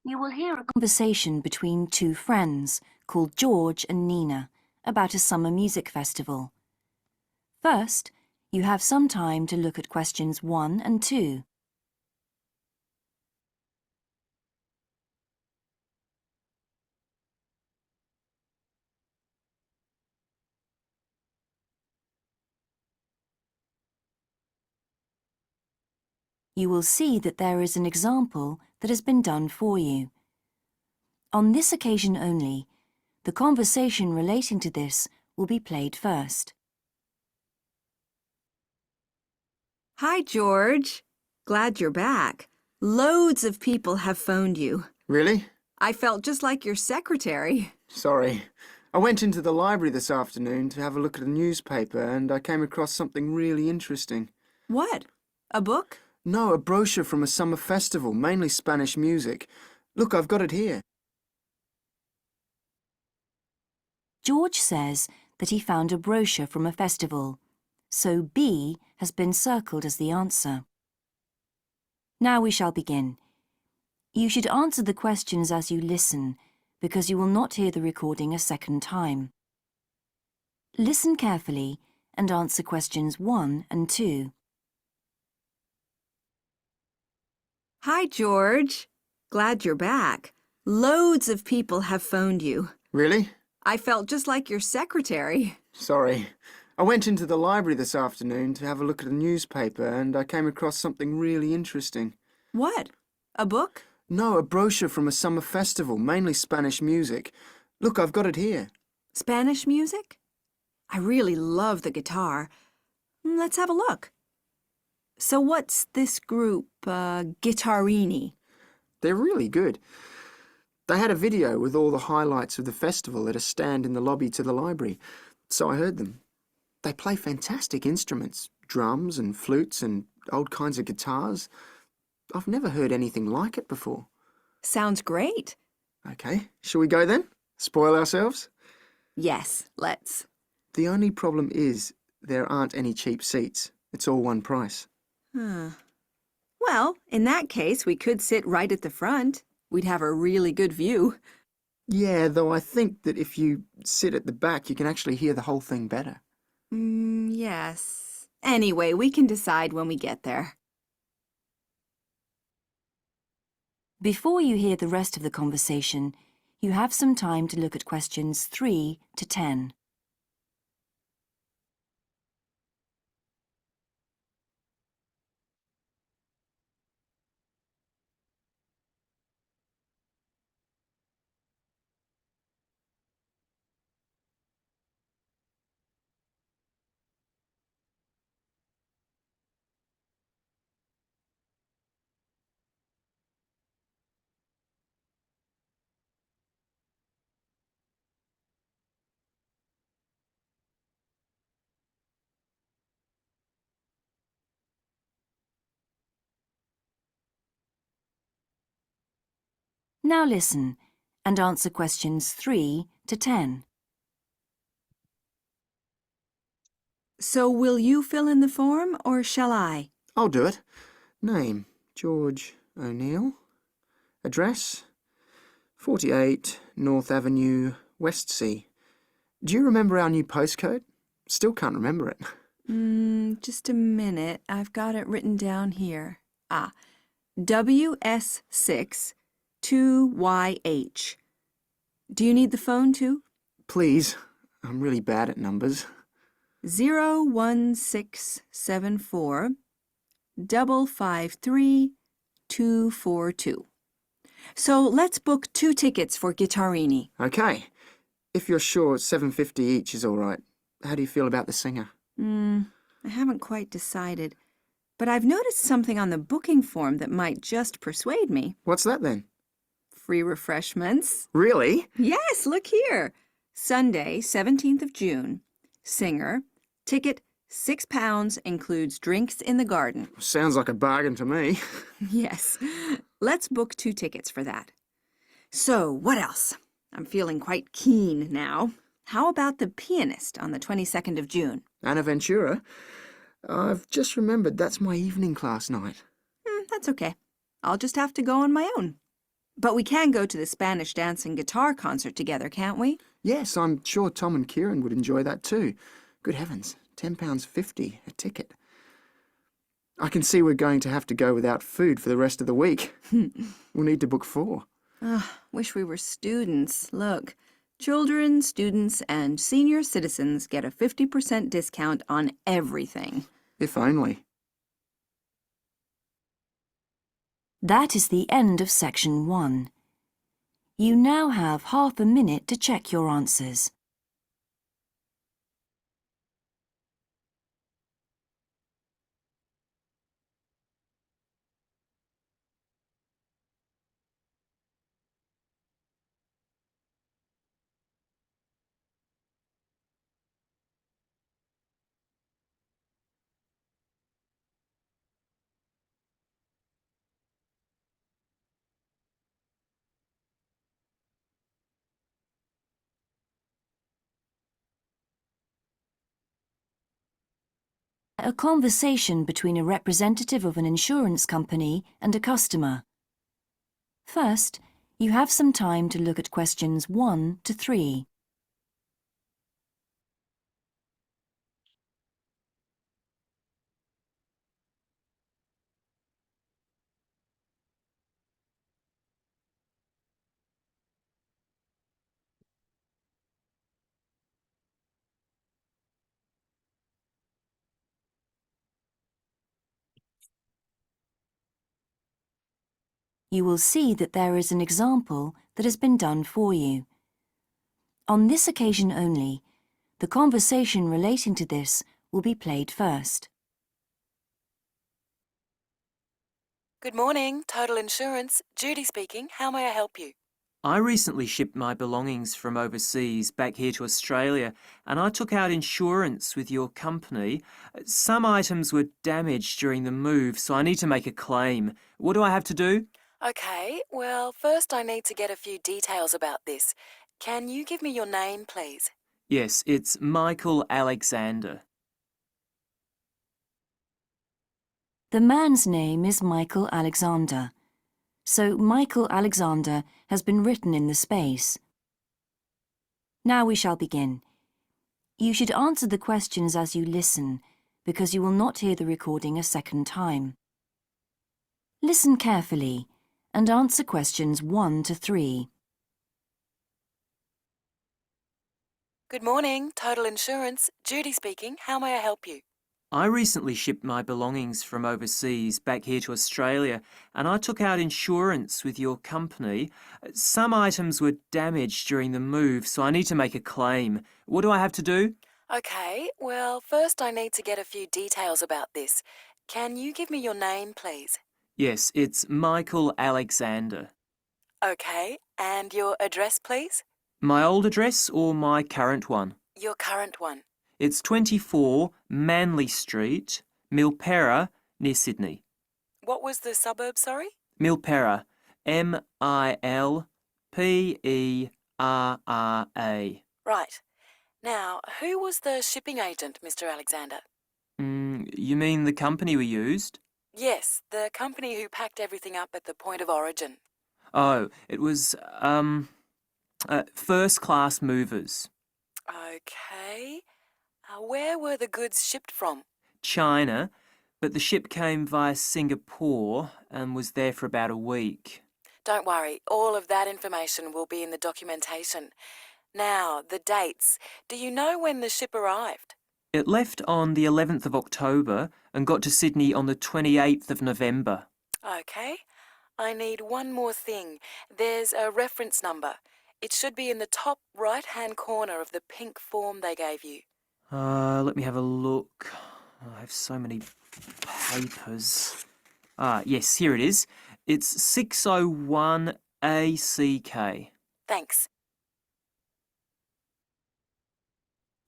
You will hear a conversation between two friends called George and Nina about a summer music festival. First, you have some time to look at questions 1 and 2. You will see that there is an example that has been done for you. On this occasion only, the conversation relating to this will be played first. Hi, George. Glad you're back. Loads of people have phoned you. Really? I felt just like your secretary. Sorry. I went into the library this afternoon to have a look at a newspaper and I came across something really interesting. What? A book? No, a brochure from a summer festival, mainly Spanish music. Look, I've got it here. George says that he found a brochure from a festival, so B has been circled as the answer. Now we shall begin. You should answer the questions as you listen, because you will not hear the recording a second time. Listen carefully and answer questions 1 and 2. Hi, George. Glad you're back. Loads of people have phoned you. Really? I felt just like your secretary. Sorry. I went into the library this afternoon to have a look at a newspaper and I came across something really interesting. What? A book? No, a brochure from a summer festival, mainly Spanish music. Look, I've got it here. Spanish music? I really love the guitar. Let's have a look. So what's this group, Guittarini? They're really good. They had a video with all the highlights of the festival at a stand in the lobby to the library, so I heard them. They play fantastic instruments, drums and flutes and old kinds of guitars. I've never heard anything like it before. Sounds great. Okay, shall we go then? Spoil ourselves? Yes, let's. The only problem is there aren't any cheap seats. It's all one price. Well, in that case, we could sit right at the front. We'd have a really good view. Yeah, though I think that if you sit at the back, you can actually hear the whole thing better. Yes. Anyway, we can decide when we get there. Before you hear the rest of the conversation, you have some time to look at questions 3 to 10. Now listen and answer questions 3 to 10. So will you fill in the form, or shall I? I'll do it. Name, George O'Neill. Address, 48 North Avenue, Westsea. Do you remember our new postcode? Still can't remember it. Just a minute. I've got it written down here. WS6 2YH. Do you need the phone too? Please, I'm really bad at numbers. 01674 553 242. So let's book 2 tickets for Guittarini. Okay. If you're sure $7.50 each is all right. How do you feel about the singer? I haven't quite decided, but I've noticed something on the booking form that might just persuade me. What's that then? Free refreshments. Really? Yes, look here. Sunday, 17th of June. Singer. Ticket, £6, includes drinks in the garden. Sounds like a bargain to me. Yes. Let's book 2 tickets for that. So, what else? I'm feeling quite keen now. How about the pianist on the 22nd of June? Anna Ventura? I've just remembered that's my evening class night. That's okay. I'll just have to go on my own. But we can go to the Spanish dance and guitar concert together, can't we? Yes, I'm sure Tom and Kieran would enjoy that too. Good heavens, £10.50 a ticket. I can see we're going to have to go without food for the rest of the week. We'll need to book 4. Wish we were students. Look, children, students, and senior citizens get a 50% discount on everything. If only. That is the end of section 1. You now have half a minute to check your answers. A conversation between a representative of an insurance company and a customer. First, you have some time to look at questions 1 to 3. You will see that there is an example that has been done for you. On this occasion only, the conversation relating to this will be played first. Good morning, Total Insurance. Judy speaking. How may I help you? I recently shipped my belongings from overseas back here to Australia, and I took out insurance with your company. Some items were damaged during the move, so I need to make a claim. What do I have to do? Okay, well, first I need to get a few details about this. Can you give me your name, please? Yes, it's Michael Alexander. The man's name is Michael Alexander, so Michael Alexander has been written in the space. Now we shall begin. You should answer the questions as you listen, because you will not hear the recording a second time. Listen carefully and answer questions 1 to 3. Good morning, Total Insurance. Judy speaking. How may I help you? I recently shipped my belongings from overseas back here to Australia, and I took out insurance with your company. Some items were damaged during the move, so I need to make a claim. What do I have to do? Okay, well, first I need to get a few details about this. Can you give me your name, please? Yes, it's Michael Alexander. Okay, and your address, please? My old address or my current one? Your current one. It's 24 Manly Street, Milperra, near Sydney. What was the suburb, sorry? Milperra, Milperra. Right. Now, who was the shipping agent, Mr. Alexander? You mean the company we used? Yes, the company who packed everything up at the point of origin. Oh, it was, First Class Movers. Okay. Where were the goods shipped from? China, but the ship came via Singapore and was there for about a week. Don't worry, all of that information will be in the documentation. Now, the dates. Do you know when the ship arrived? It left on the 11th of October and got to Sydney on the 28th of November. Okay. I need one more thing. There's a reference number. It should be in the top right-hand corner of the pink form they gave you. Let me have a look. I have so many papers. Yes, here it is. It's 601 ACK. Thanks.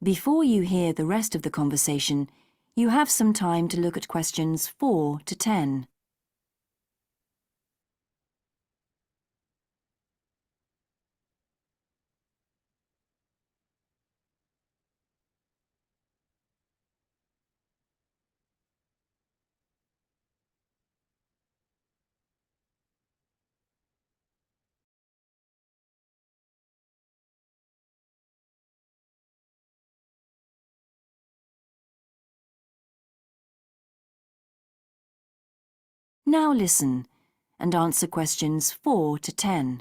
Before you hear the rest of the conversation, you have some time to look at questions 4 to 10. Now listen and answer questions 4 to 10.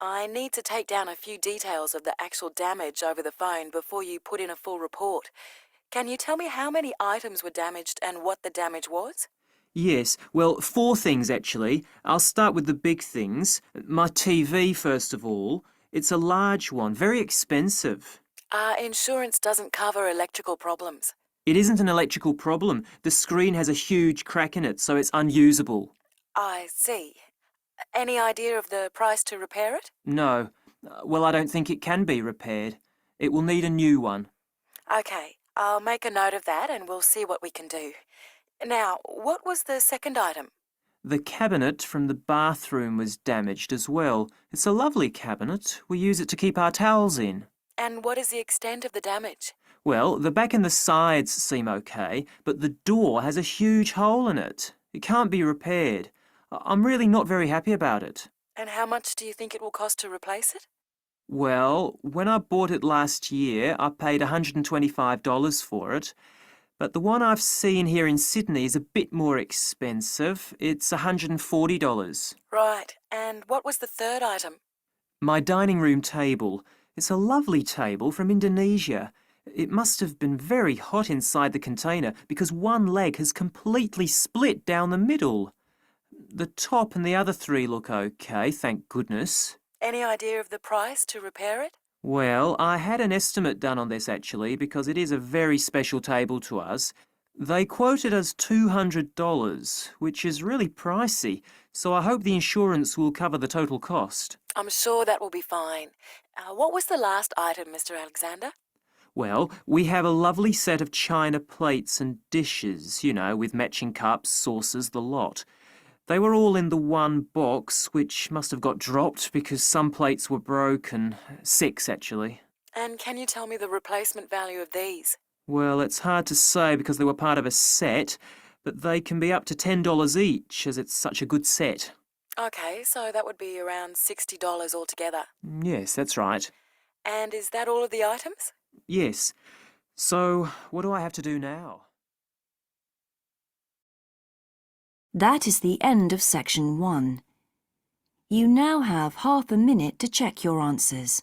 I need to take down a few details of the actual damage over the phone before you put in a full report. Can you tell me how many items were damaged and what the damage was? Yes, well, 4 things actually. I'll start with the big things. My TV, first of all. It's a large one, very expensive. Insurance doesn't cover electrical problems. It isn't an electrical problem. The screen has a huge crack in it, so it's unusable. I see. Any idea of the price to repair it? No. Well, I don't think it can be repaired. It will need a new one. Okay, I'll make a note of that and we'll see what we can do. Now, what was the second item? The cabinet from the bathroom was damaged as well. It's a lovely cabinet. We use it to keep our towels in. And what is the extent of the damage? Well, the back and the sides seem okay, but the door has a huge hole in it. It can't be repaired. I'm really not very happy about it. And how much do you think it will cost to replace it? Well, when I bought it last year, I paid $125 for it. But the one I've seen here in Sydney is a bit more expensive. It's $140. Right, and what was the third item? My dining room table. It's a lovely table from Indonesia. It must have been very hot inside the container because one leg has completely split down the middle. The top and the other 3 look okay, thank goodness. Any idea of the price to repair it? Well, I had an estimate done on this actually because it is a very special table to us. They quoted us $200, which is really pricey, so I hope the insurance will cover the total cost. I'm sure that will be fine. What was the last item, Mr. Alexander? Well, we have a lovely set of china plates and dishes, you know, with matching cups, saucers, the lot. They were all in the one box, which must have got dropped because some plates were broken. 6, actually. And can you tell me the replacement value of these? Well, it's hard to say because they were part of a set, but they can be up to $10 each, as it's such a good set. Okay, so that would be around $60 altogether. Yes, that's right. And is that all of the items? Yes. So, what do I have to do now? That is the end of section 1. You now have half a minute to check your answers.